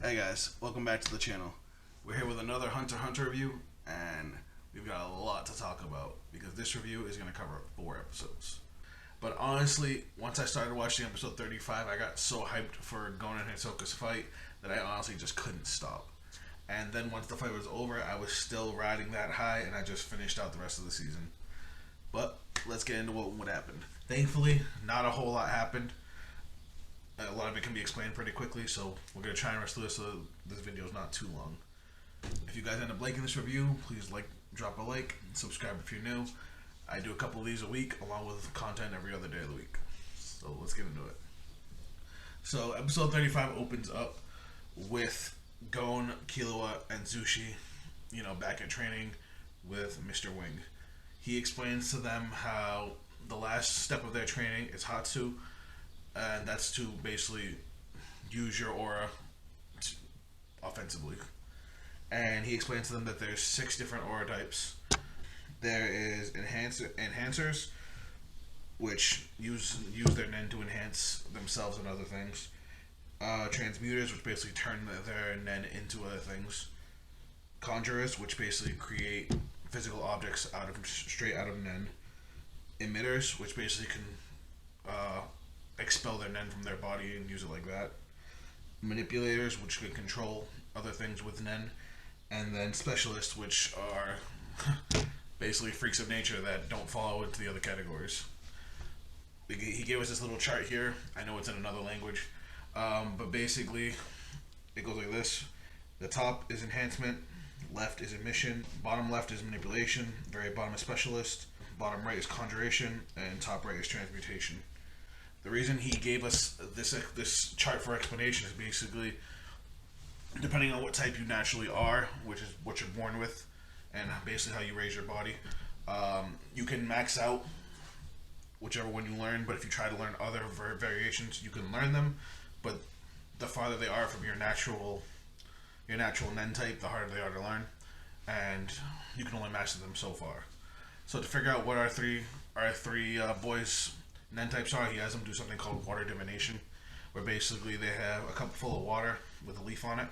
Hey guys, welcome back to the channel. We're here with another Hunter x Hunter review, and we've got a lot to talk about because this review is going to cover 4 episodes. But honestly, once I started watching episode 35, I got so hyped for Gon and Hisoka's fight that I honestly just couldn't stop. And then once the fight was over, I was still riding that high, and I just finished out the rest of the season. But let's get into what happened. Thankfully, not a whole lot happened. A lot of it can be explained pretty quickly, so we're going to try and rush through this so this video is not too long. If you guys end up liking this review, please drop a like, subscribe if you're new. I do a couple of these a week, along with content every other day of the week. So let's get into it. So episode 35 opens up with Gon, Killua, and Zushi, back at training with Mr. Wing. He explains to them how the last step of their training is Hatsu, and that's to basically use your aura offensively. And he explains to them that there's 6 different aura types. There is enhancers, which use their nen to enhance themselves and other things. Transmuters, which basically turn their nen into other things. Conjurers, which basically create physical objects straight out of nen. Emitters, which basically can expel their nen from their body and use it like that. Manipulators, which can control other things with nen. And then specialists, which are basically freaks of nature that don't fall into the other categories. He gave us this little chart here. I know it's in another language, but basically it goes like this. The top is enhancement, left is emission, bottom left is manipulation, very bottom is specialist, bottom right is conjuration, and top right is transmutation. The reason he gave us this chart for explanation is basically depending on what type you naturally are, which is what you're born with, and basically how you raise your body. You can max out whichever one you learn, but if you try to learn other variations, you can learn them, but the farther they are from your natural nen type, the harder they are to learn, and you can only master them so far. So to figure out what our three boys' nen types are, he has them do something called water divination, where basically they have a cup full of water with a leaf on it,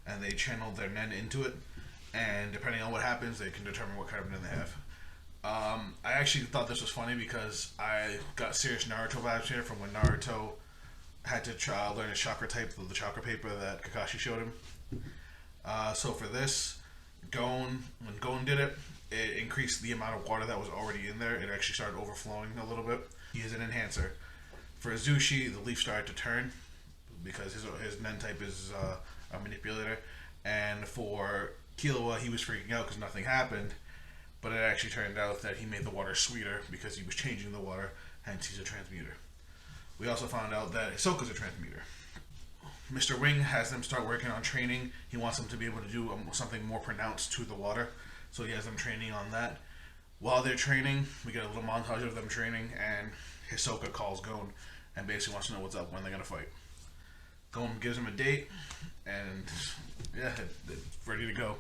and they channel their nen into it, and depending on what happens, they can determine what kind of nen they have. I actually thought this was funny because I got serious Naruto vibes here from when Naruto had to learn his chakra type with the chakra paper that Kakashi showed him. So for this, when Gon did it, it increased the amount of water that was already in there. It actually started overflowing a little bit. He is an enhancer. For Zushi, the leaf started to turn because his nen type is a manipulator. And for Killua, he was freaking out because nothing happened. But it actually turned out that he made the water sweeter because he was changing the water, hence he's a transmuter. We also found out that Hisoka's a transmuter. Mr. Wing has them start working on training. He wants them to be able to do something more pronounced to the water. So he has them training on that. While they're training, we get a little montage of them training, and Hisoka calls Gon and basically wants to know what's up, when they're going to fight. Gon gives him a date, and yeah, it's ready to go.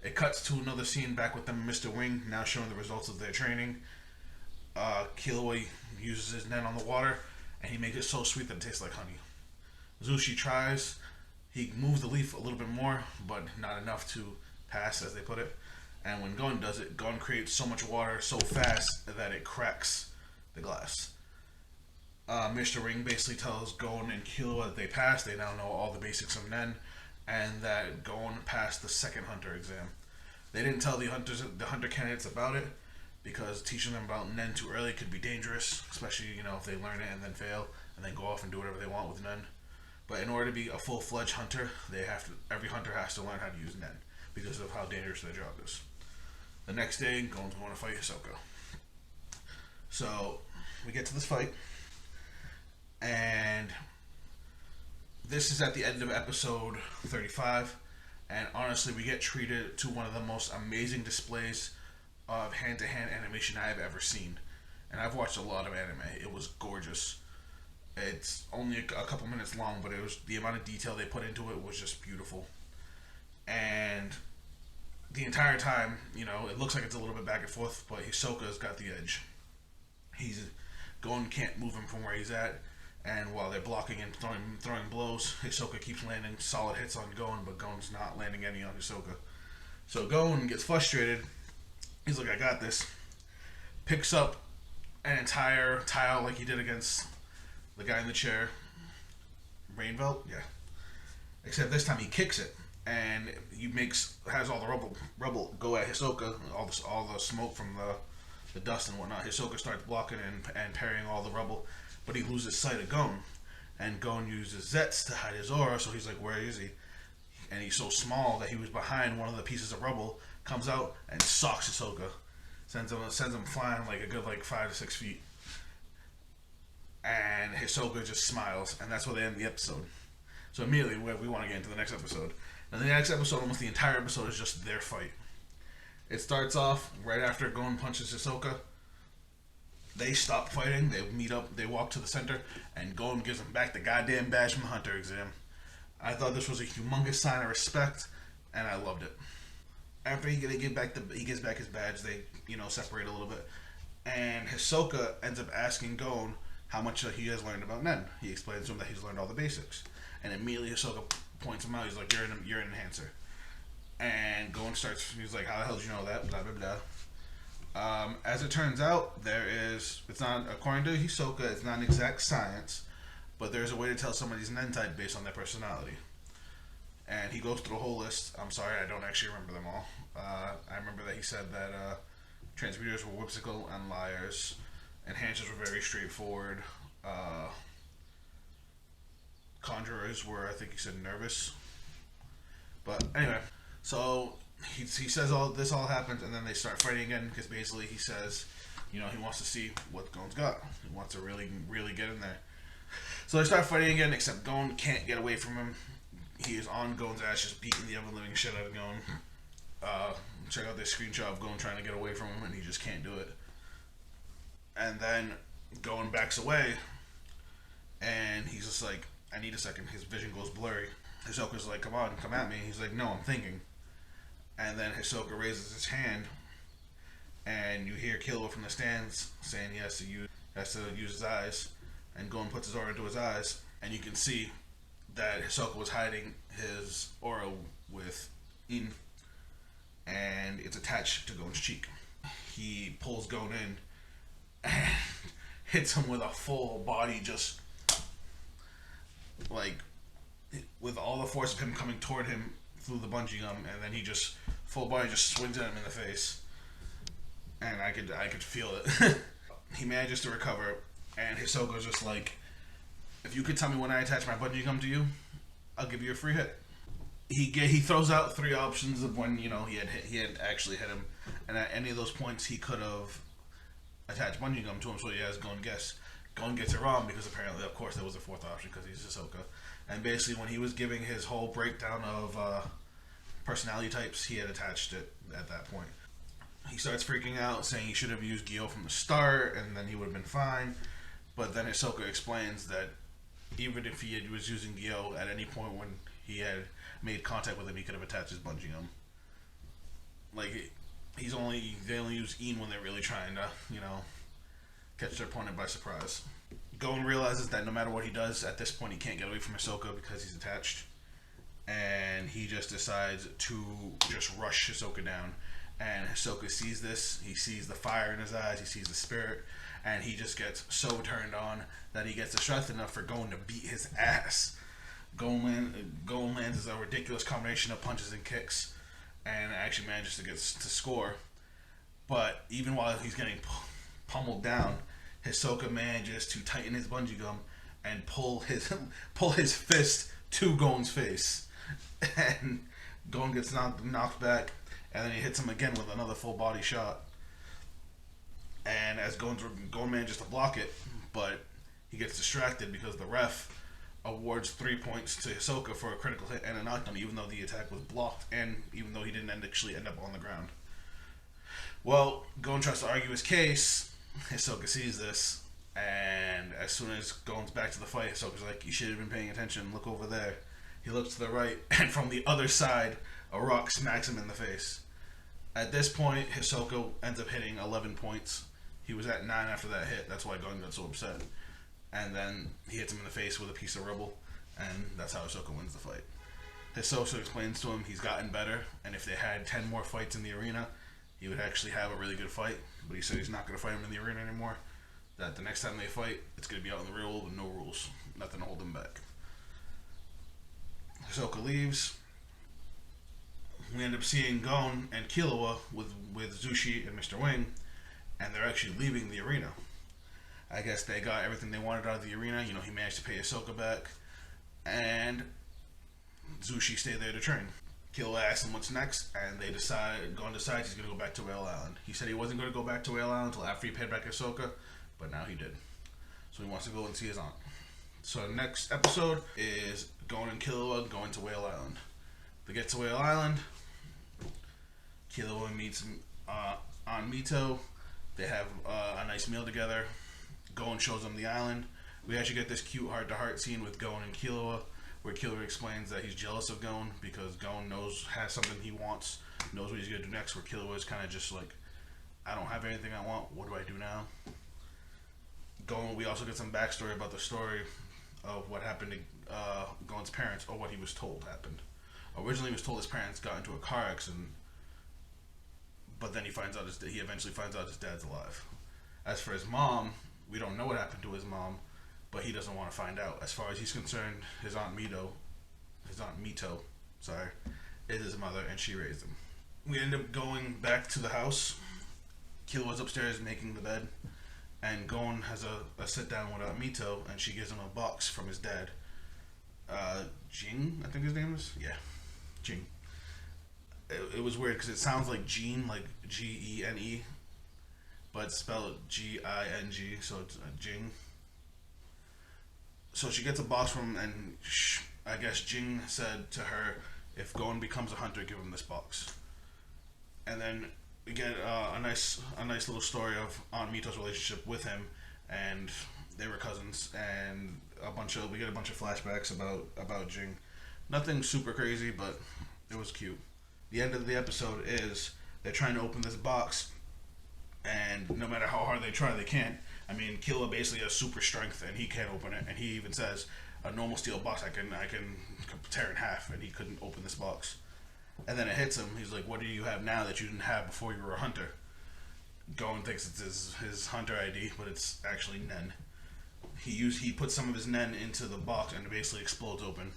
It cuts to another scene back with them and Mr. Wing, now showing the results of their training. Killua uses his nen on the water, and he makes it so sweet that it tastes like honey. Zushi tries. He moves the leaf a little bit more, but not enough to pass, as they put it. And when Gon does it, Gon creates so much water so fast that it cracks the glass. Mr. Wing basically tells Gon and Killua that they passed. They now know all the basics of nen, and that Gon passed the second hunter exam. They didn't tell the hunter candidates about it because teaching them about nen too early could be dangerous, especially if they learn it and then fail and then go off and do whatever they want with nen. But in order to be a full-fledged hunter, every hunter has to learn how to use nen because of how dangerous their job is. The next day, Gon's going to fight Hisoka. So we get to this fight, and this is at the end of episode 35, and honestly, we get treated to one of the most amazing displays of hand-to-hand animation I've ever seen. And I've watched a lot of anime. It was gorgeous. It's only a couple minutes long, but it was the amount of detail they put into it was just beautiful. And the entire time, it looks like it's a little bit back and forth, but Hisoka's got the edge. Gon can't move him from where he's at. And while they're blocking and throwing blows, Hisoka keeps landing solid hits on Gon, but Gon's not landing any on Hisoka. So Gon gets frustrated. He's like, I got this. Picks up an entire tile like he did against the guy in the chair. Rainbelt? Yeah. Except this time he kicks it. And he has all the rubble go at Hisoka, all the smoke from the dust and whatnot. Hisoka starts blocking and parrying all the rubble, but he loses sight of Gon. And Gon uses Zets to hide his aura, so he's like, where is he? And he's so small that he was behind one of the pieces of rubble, comes out and socks Hisoka. Sends him flying like a good 5 to 6 feet. And Hisoka just smiles, and that's where they end the episode. So immediately we want to get into the next episode. And the next episode, almost the entire episode, is just their fight. It starts off right after Gon punches Hisoka. They stop fighting, they meet up, they walk to the center, and Gon gives him back the goddamn badge from the Hunter exam. I thought this was a humongous sign of respect, and I loved it. After he gets back his badge, they separate a little bit, and Hisoka ends up asking Gon how much he has learned about Nen. He explains to him that he's learned all the basics, and immediately Hisoka points him out. He's like, "You're an enhancer," and Gon he's like, "How the hell did you know that?" Blah blah blah. As it turns out, it's not, according to Hisoka, it's not an exact science, but there's a way to tell somebody's Nen type based on their personality. And he goes through a whole list. I'm sorry, I don't actually remember them all. I remember that he said that transmuters were whimsical and liars. Enhancers were very straightforward. Conjurers were, I think he said, nervous. But anyway, so he says all this all happens, and then they start fighting again, because basically he says, he wants to see what Gon's got. He wants to really, really get in there. So they start fighting again, except Gon can't get away from him. He is on Gon's ass, just beating the ever-living shit out of Gon. Check out this screenshot of Gon trying to get away from him, and he just can't do it. And then Gon backs away, and he's just like, I need a second. His vision goes blurry. Hisoka's like, come on, come at me. He's like, no, I'm thinking. And then Hisoka raises his hand, and you hear Killua from the stands saying he has to use his eyes, and Gon puts his aura into his eyes, and you can see that Hisoka was hiding his aura with In, and it's attached to Gon's cheek. He pulls Gon in and hits him with a full body, just like with all the force of him coming toward him through the bungee gum, and then he just full body just swings at him in the face, and I could feel it. He manages to recover, and Hisoka's just like, if you could tell me when I attach my bungee gum to you, I'll give you a free hit. He throws out 3 options of when he had actually hit him, and at any of those points he could have attached bungee gum to him, so he has Gon guess. Gon gets it wrong because apparently, of course, there was a 4th option because he's Hisoka. And basically, when he was giving his whole breakdown of personality types, he had attached it at that point. He starts freaking out, saying he should have used Gyo from the start, and then he would have been fine. But then Hisoka explains that even if he was using Gyo at any point when he had made contact with him, he could have attached his bungee gum. Like, they only use In when they're really trying to, catch their opponent by surprise. Gon realizes that no matter what he does, at this point he can't get away from Hisoka because he's attached. And he just decides to just rush Hisoka down. And Hisoka sees this. He sees the fire in his eyes. He sees the spirit. And he just gets so turned on that he gets distracted enough for Gon to beat his ass. Gon lands a ridiculous combination of punches and kicks, and actually manages to score. But even while he's getting pummeled down, Hisoka manages to tighten his bungee gum and pull his fist to Gon's face, and Gon gets knocked back, and then he hits him again with another full body shot. And as Gon manages to block it, but he gets distracted because the ref awards 3 points to Hisoka for a critical hit and a knockdown, even though the attack was blocked and even though he didn't actually end up on the ground. Well, Gon tries to argue his case. Hisoka sees this, and as soon as Gon's back to the fight, Hisoka's like, you should have been paying attention, look over there. He looks to the right, and from the other side, a rock smacks him in the face. At this point, Hisoka ends up hitting 11 points. He was at 9 after that hit, that's why Gon got so upset. and then he hits him in the face with a piece of rubble, and that's how Ahsoka wins the fight. Hisoka explains to him he's gotten better, and if they had 10 more fights in the arena, he would actually have a really good fight. But he said he's not going to fight him in the arena anymore. That the next time they fight, it's going to be out in the real world with no rules, nothing to hold them back. Hisoka leaves. We end up seeing Gon and Killua with Zushi and Mr. Wing, and they're actually leaving the arena. I guess they got everything they wanted out of the arena. You know, he managed to pay Ahsoka back, and Zushi stayed there to train. Killua asks him what's next, and Gon decides he's going to go back to Whale Island. He said he wasn't going to go back to Whale Island until after he paid back Ahsoka, but now he did. So he wants to go and see his aunt. So next episode is Gon and Killua going to Whale Island. They get to Whale Island. Killua meets Aunt Mito. They have a nice meal together. Gon shows them the island. We actually get this cute heart-to-heart scene with Gon and Killua, where Killua explains that he's jealous of Gon because Gon has something he wants, knows what he's going to do next, where Killua is kind of just like, I don't have anything I want, what do I do now? Gon, we also get some backstory about the story of what happened to Gon's parents, or what he was told happened. Originally he was told his parents got into a car accident, but then he eventually finds out his dad's alive. As for his mom, we don't know what happened to his mom, but he doesn't want to find out. As far as he's concerned, his Aunt Mito, is his mother, and she raised him. We end up going back to the house. Killua's upstairs making the bed, and Gon has a sit down with Aunt Mito, and she gives him a box from his dad. Jing, I think his name is? Yeah, Jing. It was weird because it sounds like Gene, like Gene, but it's spelled Ging, so it's Jing. So she gets a box from him, and I guess Jing said to her, if Gon becomes a hunter, give him this box. And then we get a nice little story of Aunt Mito's relationship with him, and they were cousins, and we get a bunch of flashbacks about Jing. Nothing super crazy, but it was cute. The end of the episode is they're trying to open this box, and no matter how hard they try, they can't. I mean, Killua basically has super strength, and he can't open it. And he even says, "A normal steel box, I can tear in half," and he couldn't open this box. And then it hits him. He's like, "What do you have now that you didn't have before you were a hunter?" Gon thinks it's his hunter ID, but it's actually Nen. He put some of his Nen into the box, and it basically explodes open.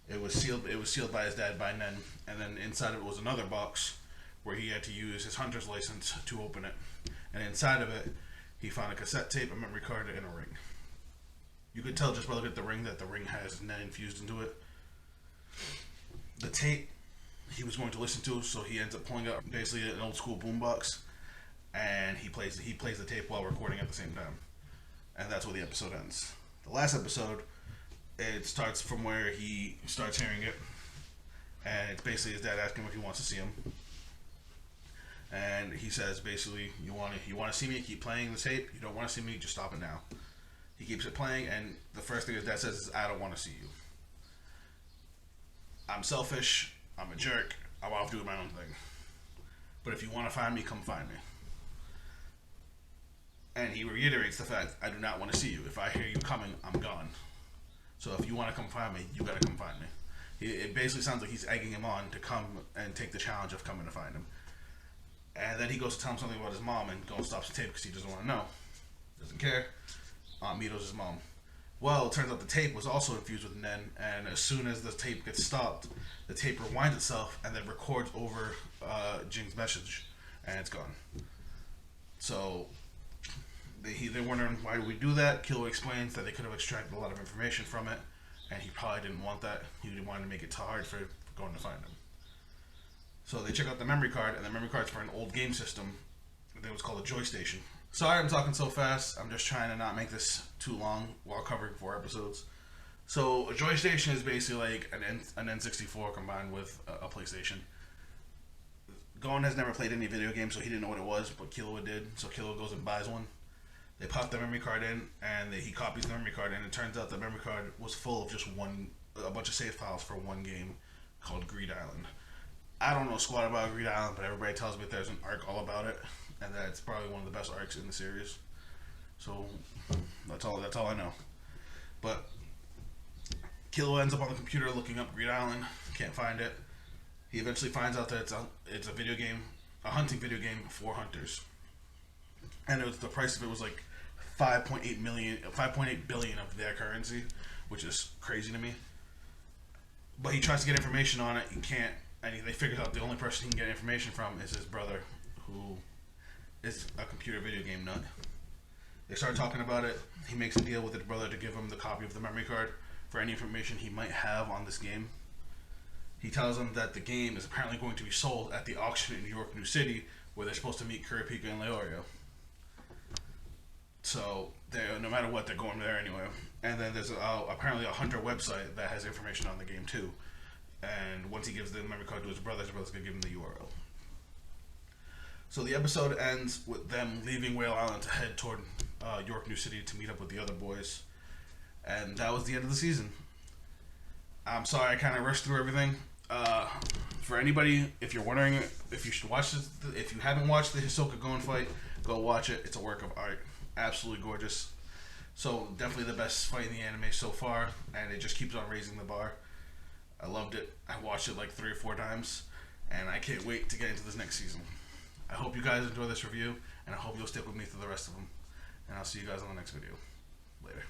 It was sealed by his dad, by Nen, and then inside of it was another box where he had to use his hunter's license to open it. And inside of it, he found a cassette tape, a memory card, and a ring. You could tell just by looking at the ring that the ring has Nen infused into it. The tape he was going to listen to, so he ends up pulling out basically an old school boombox, and he plays the tape while recording at the same time. And that's where the episode ends. The last episode, it starts from where he starts hearing it, and it's basically his dad asking him if he wants to see him. And he says basically, you want to see me, keep playing the tape. You don't want to see me, just stop it now. He keeps it playing, and the first thing his dad says is, I don't want to see you. I'm selfish, I'm a jerk, I'm off doing my own thing. But if you want to find me, come find me. And he reiterates the fact, I do not want to see you. If I hear you coming, I'm gone. So if you want to come find me, you gotta come find me. It basically sounds like he's egging him on to come and take the challenge of coming to find him. And then he goes to tell him something about his mom, and Gon stops the tape because he doesn't want to know. Doesn't care. Aunt Mito's his mom. Well, it turns out the tape was also infused with Nen, and as soon as the tape gets stopped, the tape rewinds itself and then records over Jing's message, and it's gone. So they're wondering, why do we do that? Killua explains that they could have extracted a lot of information from it, and he probably didn't want that. He didn't want to make it too hard for Gon to find him. So they check out the memory card, and the memory card's for an old game system. It was called a Joy Station. Sorry I'm talking so fast. I'm just trying to not make this too long while covering 4 episodes. So a Joy Station is basically like an N64 combined with a PlayStation. Gon has never played any video games, so he didn't know what it was, but Killua did. So Killua goes and buys one. They pop the memory card in, and he copies the memory card, and it turns out the memory card was full of just a bunch of save files for one game called Greed Island. I don't know squat about Greed Island, but everybody tells me there's an arc all about it, and that it's probably one of the best arcs in the series. So that's all I know. But Kilo ends up on the computer looking up Greed Island. Can't find it. He eventually finds out that it's a video game, a hunting video game for hunters, and the price of it was like 5.8 billion of their currency, which is crazy to me. But he tries to get information on it. He can't, and they figure out the only person he can get information from is his brother, who is a computer video game nut. They start talking about it. He makes a deal with his brother to give him the copy of the memory card for any information he might have on this game. He tells him that the game is apparently going to be sold at the auction in New York, New City, where they're supposed to meet Kurapika and Leorio. So, no matter what, they're going there anyway. And then there's apparently a hunter website that has information on the game too. And once he gives the memory card to his brother's going to give him the URL. So the episode ends with them leaving Whale Island to head toward York, New City to meet up with the other boys. And that was the end of the season. I'm sorry I kind of rushed through everything. For anybody, if you're wondering if you should watch this, if you haven't watched the Hisoka Gon fight, go watch it. It's a work of art. Absolutely gorgeous. So definitely the best fight in the anime so far, and it just keeps on raising the bar. I loved it. I watched it like 3 or 4 times, and I can't wait to get into this next season. I hope you guys enjoy this review, and I hope you'll stick with me through the rest of them. And I'll see you guys on the next video. Later.